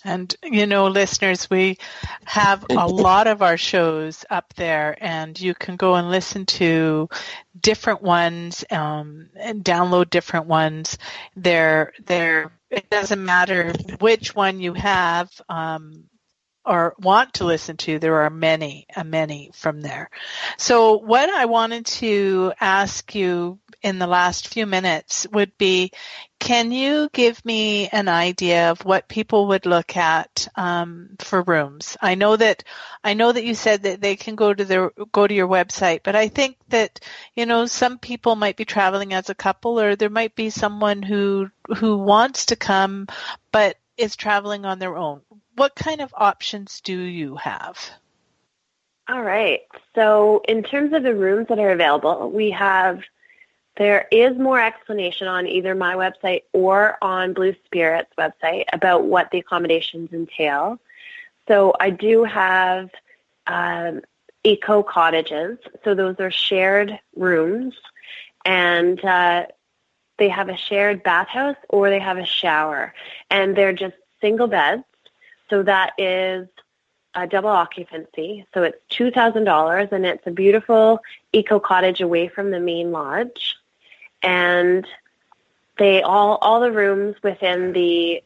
And, listeners, we have a lot of our shows up there, and you can go and listen to different ones and download different ones. It doesn't matter which one you have or want to listen to. There are many from there. So what I wanted to ask you in the last few minutes would be, can you give me an idea of what people would look at for rooms? I know that you said that they can go to your website, but I think that some people might be traveling as a couple, or there might be someone who wants to come but is traveling on their own. What kind of options do you have? All right. So in terms of the rooms that are available, there is more explanation on either my website or on Blue Spirit's website about what the accommodations entail. So I do have eco cottages. So those are shared rooms, and they have a shared bathhouse or they have a shower, and they're just single beds. So that is a double occupancy. So it's $2,000, and it's a beautiful eco cottage away from the main lodge. And they all the rooms within the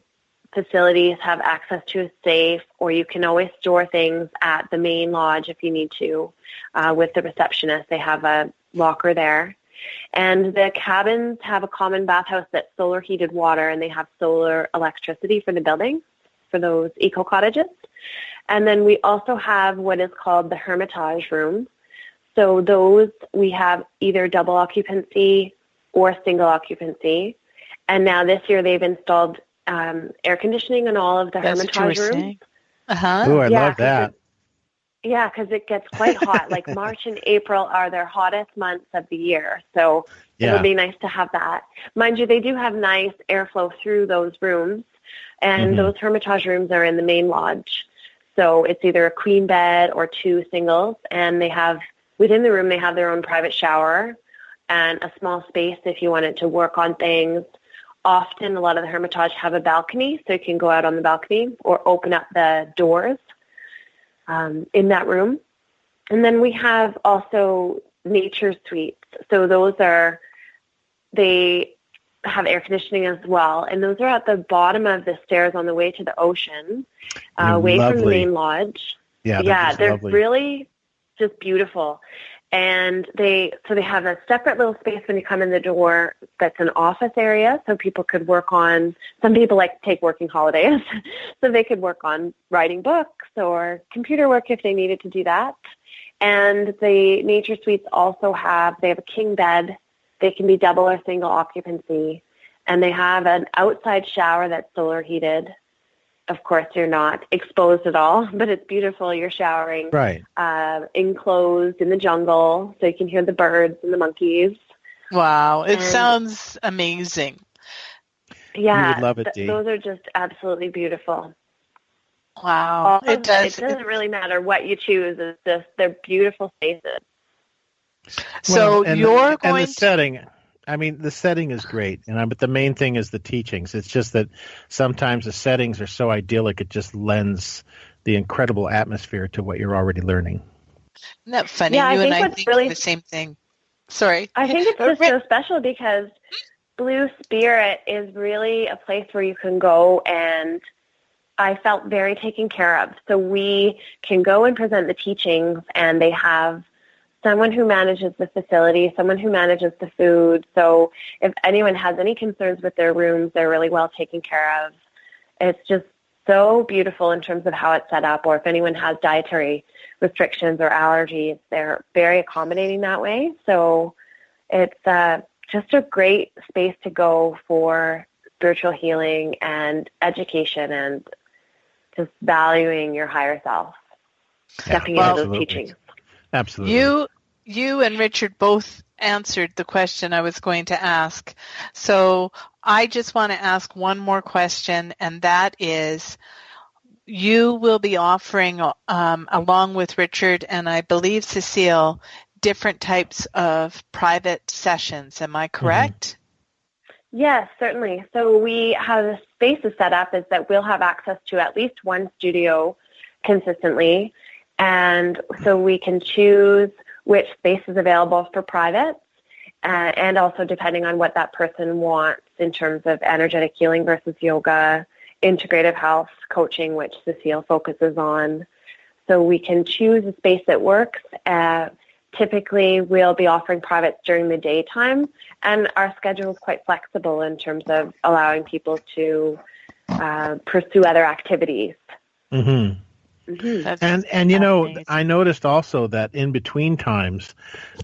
facilities have access to a safe, or you can always store things at the main lodge if you need to. With the receptionist, they have a locker there. And the cabins have a common bathhouse that's solar heated water, and they have solar electricity for the building, for those eco cottages. And then we also have what is called the Hermitage room. So those we have either double occupancy or single occupancy. And now this year they've installed air conditioning in all of the Hermitage rooms. Uh-huh. Oh, I love that. Yeah, because it gets quite hot. Like March and April are their hottest months of the year. So it would be nice to have that. Mind you, they do have nice airflow through those rooms. And those Hermitage rooms are in the main lodge. So it's either a queen bed or two singles. And they have, within the room, they have their own private shower and a small space if you wanted to work on things. Often, a lot of the Hermitage have a balcony, so you can go out on the balcony or open up the doors in that room. And then we have also nature suites. So those are, they have air conditioning as well. And those are at the bottom of the stairs on the way to the ocean, away from the main lodge. Yeah, they're lovely. Really just beautiful. And they have a separate little space when you come in the door that's an office area, so people could work on, some people like to take working holidays, so they could work on writing books or computer work if they needed to do that. And the nature suites also they have a king bed. They can be double or single occupancy. And they have an outside shower that's solar heated. Of course, you're not exposed at all, but it's beautiful. You're showering enclosed in the jungle, so you can hear the birds and the monkeys. Wow, it sounds amazing. Yeah, you would love it, Dee. Those are just absolutely beautiful. Wow, it does. It doesn't really matter what you choose. It's just they're beautiful spaces. So you're going and the setting. I mean, the setting is great, but the main thing is the teachings. It's just that sometimes the settings are so idyllic, it just lends the incredible atmosphere to what you're already learning. Isn't that funny? Yeah, you and I think the same thing. Sorry. I think it's just so special because Blue Spirit is really a place where you can go, and I felt very taken care of. So we can go and present the teachings, and they have someone who manages the facility, someone who manages the food. So if anyone has any concerns with their rooms, they're really well taken care of. It's just so beautiful in terms of how it's set up, or if anyone has dietary restrictions or allergies, they're very accommodating that way. So it's just a great space to go for spiritual healing and education and just valuing your higher self, stepping into those teachings. Absolutely. You and Richard both answered the question I was going to ask. So I just want to ask one more question, and that is, you will be offering, along with Richard and I believe Cecile, different types of private sessions. Am I correct? Yes, certainly. So we have the spaces set up is that we'll have access to at least one studio consistently. And so we can choose which space is available for privates, and also depending on what that person wants in terms of energetic healing versus yoga, integrative health coaching, which Cecile focuses on. So we can choose a space that works. Typically, we'll be offering privates during the daytime, and our schedule is quite flexible in terms of allowing people to pursue other activities. Mm-hmm. And you know, amazing. I noticed also that in between times,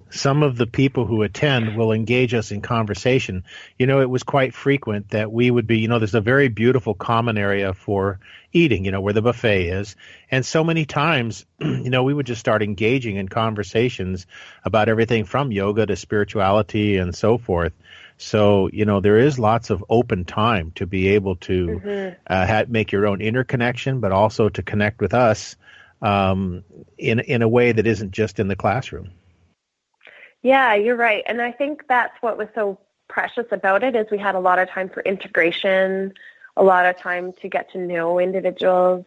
some of the people who attend will engage us in conversation. You know, it was quite frequent that we would be, there's a very beautiful common area for eating, where the buffet is. And so many times, we would just start engaging in conversations about everything from yoga to spirituality and so forth. So, there is lots of open time to be able to make your own interconnection, but also to connect with us in a way that isn't just in the classroom. Yeah, you're right. And I think that's what was so precious about it is we had a lot of time for integration, a lot of time to get to know individuals.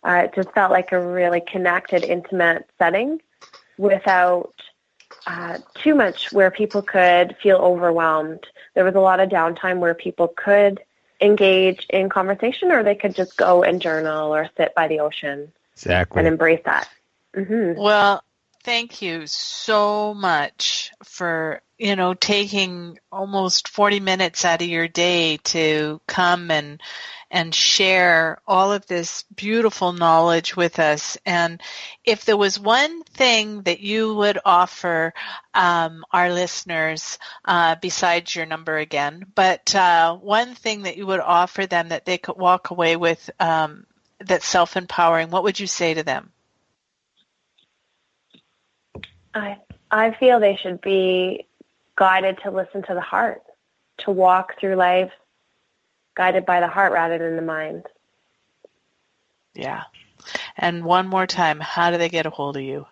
It just felt like a really connected, intimate setting without too much where people could feel overwhelmed. There was a lot of downtime where people could engage in conversation, or they could just go and journal or sit by the ocean. Exactly. And embrace that. Mm-hmm. Well, thank you so much for, taking almost 40 minutes out of your day to come and share all of this beautiful knowledge with us. And if there was one thing that you would offer our listeners, besides your number again, but one thing that you would offer them that they could walk away with that's self-empowering, what would you say to them? I feel they should be guided to listen to the heart, to walk through life guided by the heart rather than the mind. Yeah. And one more time, how do they get a hold of you?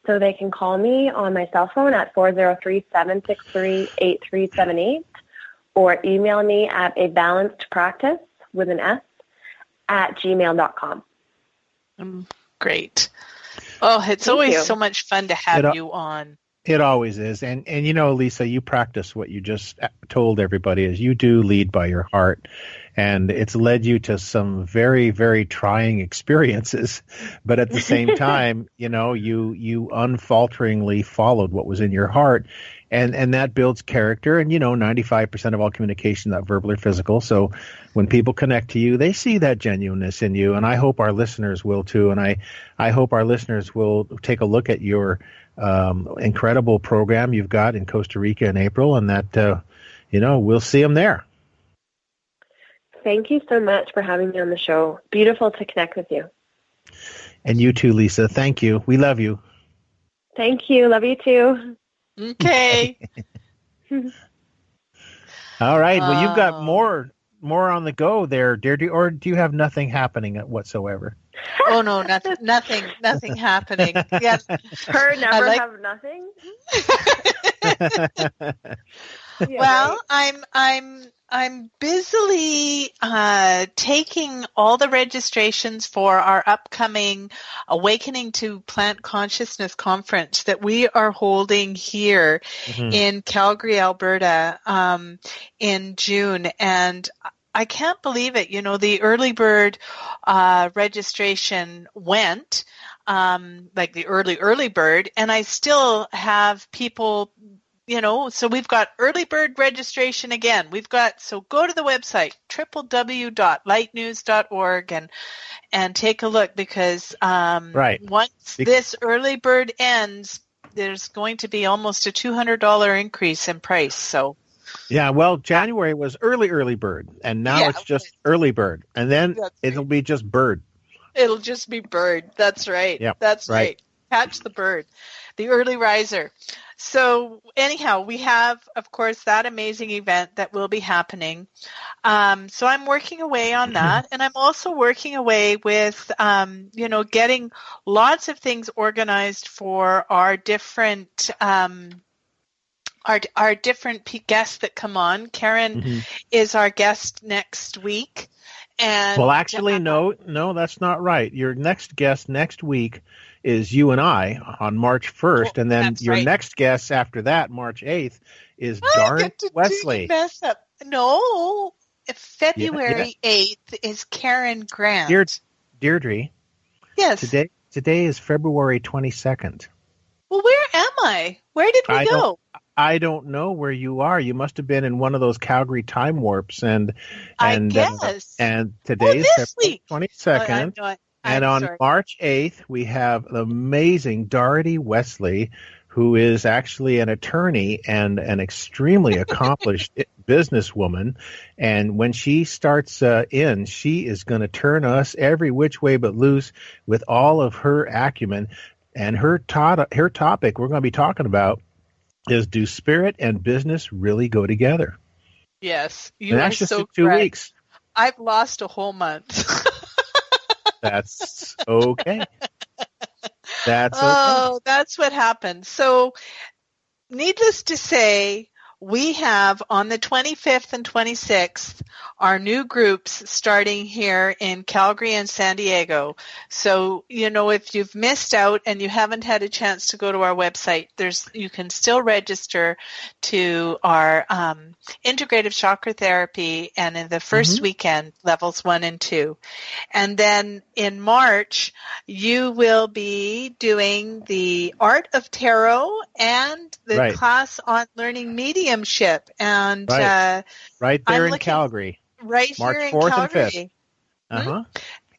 So they can call me on my cell phone at 403-763-8378 or email me at abalancedpractice with an S at gmail.com. Great. Oh, it's always so much fun to have you on. It always is. And Lisa, you practice what you just told everybody is you do lead by your heart. And it's led you to some very, very trying experiences. But at the same time, you unfalteringly followed what was in your heart. And that builds character. And, 95% of all communication, not verbal or physical. So when people connect to you, they see that genuineness in you. And I hope our listeners will too. And I hope our listeners will take a look at your incredible program you've got in Costa Rica in April, and that, we'll see them there. Thank you so much for having me on the show. Beautiful to connect with you. And you too, Lisa. Thank you. We love you. Thank you. Love you too. Okay. All right. Well, you've got more on the go there, Deirdre, or do you have nothing happening whatsoever? Oh no, nothing happening. Yes, her never have nothing. Yeah, well, right. I'm busily taking all the registrations for our upcoming Awakening to Plant Consciousness conference that we are holding here in Calgary, Alberta, in June, and I can't believe it. The early bird registration went, like the early bird, and I still have people, so we've got early bird registration again. So go to the website, www.lightnews.org and take a look because once this early bird ends, there's going to be almost a $200 increase in price. So. Yeah, well, January was early bird, and now it's just early bird, and then it'll be just bird. It'll just be bird. That's right. Yep, that's right. Catch the bird, the early riser. So anyhow, we have, of course, that amazing event that will be happening. So I'm working away on that, and I'm also working away with, getting lots of things organized for our different our different guests that come on. Karen is our guest next week. And well, actually, no, that's not right. Your next guest next week is you and I on March 1st, and then your next guest after that, March 8th, is Darn Wesley. No, February 8th is Karen Grant. Deirdre. Yes. Today is February 22nd. Well, where am I? Where did we go? I don't know where you are. You must have been in one of those Calgary time warps, and I guess. And today is February 22nd, and on March 8th we have the amazing Darty Wesley, who is actually an attorney and an extremely accomplished businesswoman. And when she starts she is going to turn us every which way but loose with all of her acumen. And her topic we're going to be talking about is, do spirit and business really go together? Yes. You are just so 2 correct. weeks. I've lost a whole month. That's okay. Oh, that's what happened. So needless to say, we have on the 25th and 26th our new groups starting here in Calgary and San Diego. So, if you've missed out and you haven't had a chance to go to our website, you can still register to our integrative chakra therapy, and in the first weekend, levels 1 and 2. And then in March, you will be doing the Art of Tarot and the class on learning mediumship. And right there in Calgary. Right March here in 4th Calgary. And 5th.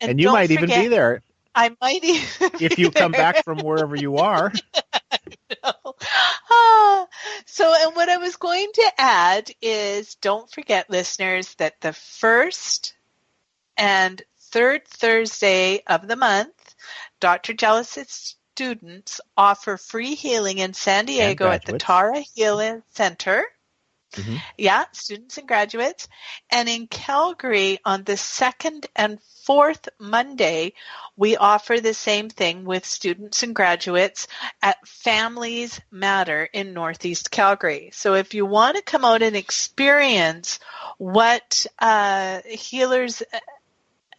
And you might even be there. I might even if you come back from wherever you are. So, and what I was going to add is, don't forget, listeners, that the first and third Thursday of the month, Dr. Jealous' students offer free healing in San Diego at the Tara Healing Center. Yeah, students and graduates. And in Calgary on the 2nd and 4th Monday, we offer the same thing with students and graduates at Families Matter in Northeast Calgary. So if you want to come out and experience what healers,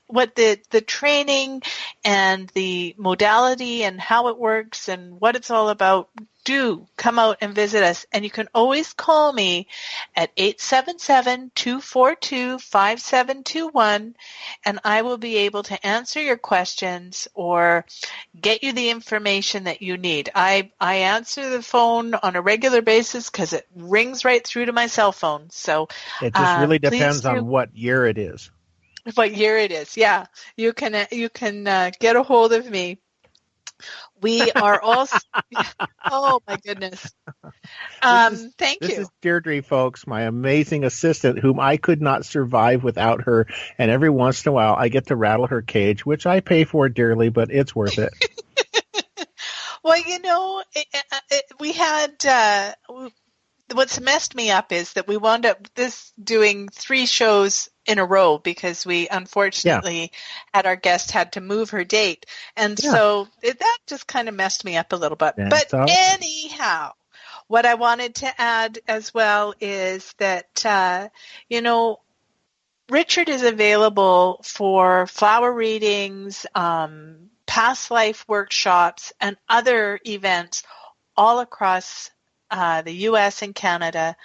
what the training and the modality and how it works and what it's all about, do come out and visit us. And you can always call me at 877-242-5721, and I will be able to answer your questions or get you the information that you need. I answer the phone on a regular basis because it rings right through to my cell phone. So it just really depends on what year it is. What year it is, yeah. You can get a hold of me. We are also, oh my goodness. Thank you. This is Deirdre, folks, my amazing assistant, whom I could not survive without her. And every once in a while, I get to rattle her cage, which I pay for dearly, but it's worth it. Well, we had, what's messed me up is that we wound up doing 3 shows in a row because we unfortunately had our guest had to move her date. And so that just kind of messed me up a little bit. But anyhow, what I wanted to add as well is that, Richard is available for flower readings, past life workshops, and other events all across the U.S. and Canada.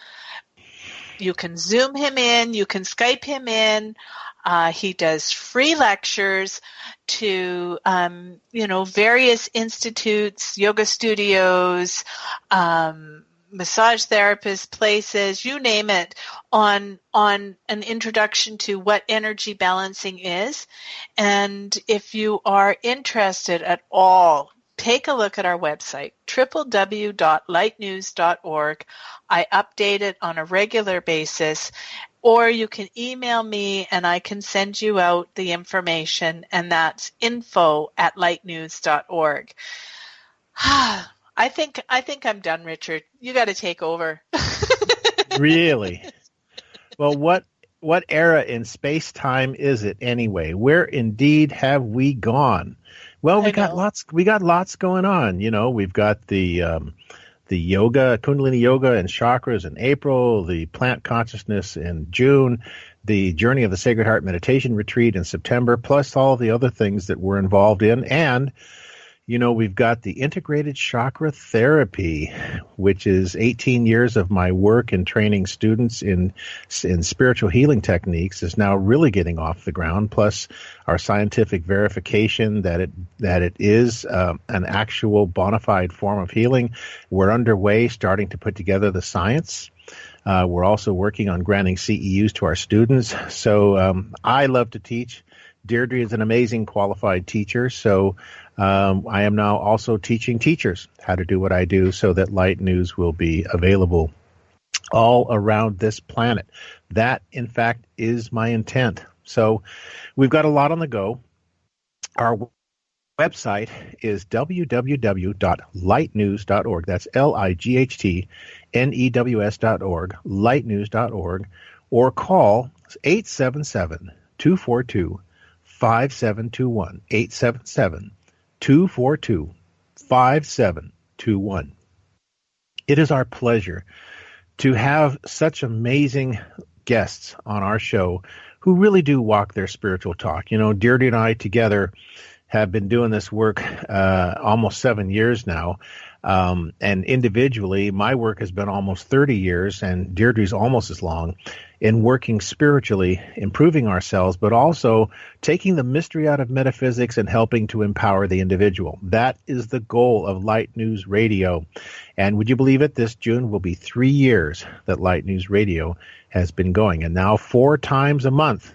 You can Zoom him in. You can Skype him in. He does free lectures to, various institutes, yoga studios, massage therapists, places, you name it, on an introduction to what energy balancing is. And if you are interested at all, take a look at our website, www.lightnews.org. I update it on a regular basis, or you can email me and I can send you out the information, and that's info@lightnews.org. I think I'm done, Richard. You got to take over. Really? Well, what era in space-time is it anyway? Where indeed have we gone? Well, we got lots going on. We've got the yoga, Kundalini yoga and chakras in April, the plant consciousness in June, the Journey of the Sacred Heart meditation retreat in September, plus all the other things that we're involved in. And we've got the integrated chakra therapy, which is 18 years of my work in training students in spiritual healing techniques, is now really getting off the ground, plus our scientific verification that it is an actual bona fide form of healing. We're underway starting to put together the science. We're also working on granting CEUs to our students. So I love to teach. Deirdre is an amazing qualified teacher, so I am now also teaching teachers how to do what I do so that Light News will be available all around this planet. That, in fact, is my intent. So we've got a lot on the go. Our website is www.lightnews.org. That's lightnews.org, lightnews.org, or call 877-242-5721, 877-242-5721. It is our pleasure to have such amazing guests on our show who really do walk their spiritual talk. You know, Deirdre and I together have been doing this work almost 7 years now. And individually, my work has been almost 30 years, and Deirdre's almost as long, in working spiritually, improving ourselves, but also taking the mystery out of metaphysics and helping to empower the individual. That is the goal of Light News Radio. And would you believe it? This June will be 3 years that Light News Radio has been going, and now 4 times a month.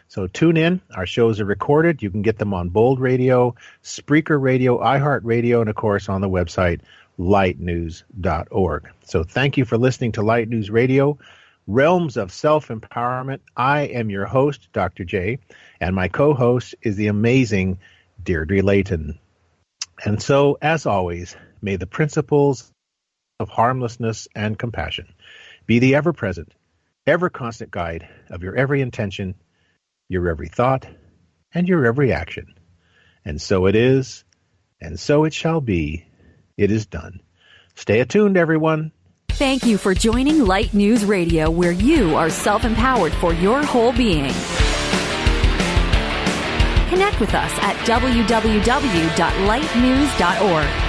So tune in. Our shows are recorded. You can get them on Bold Radio, Spreaker Radio, iHeartRadio, and, of course, on the website, lightnews.org. So thank you for listening to Light News Radio, Realms of Self-Empowerment. I am your host, Dr. J, and my co-host is the amazing Deirdre Layton. And so, as always, may the principles of harmlessness and compassion be the ever-present, ever-constant guide of your every intention, your every thought, and your every action. And so it is, and so it shall be. It is done. Stay attuned, everyone. Thank you for joining Light News Radio, where you are self-empowered for your whole being. Connect with us at www.lightnews.org.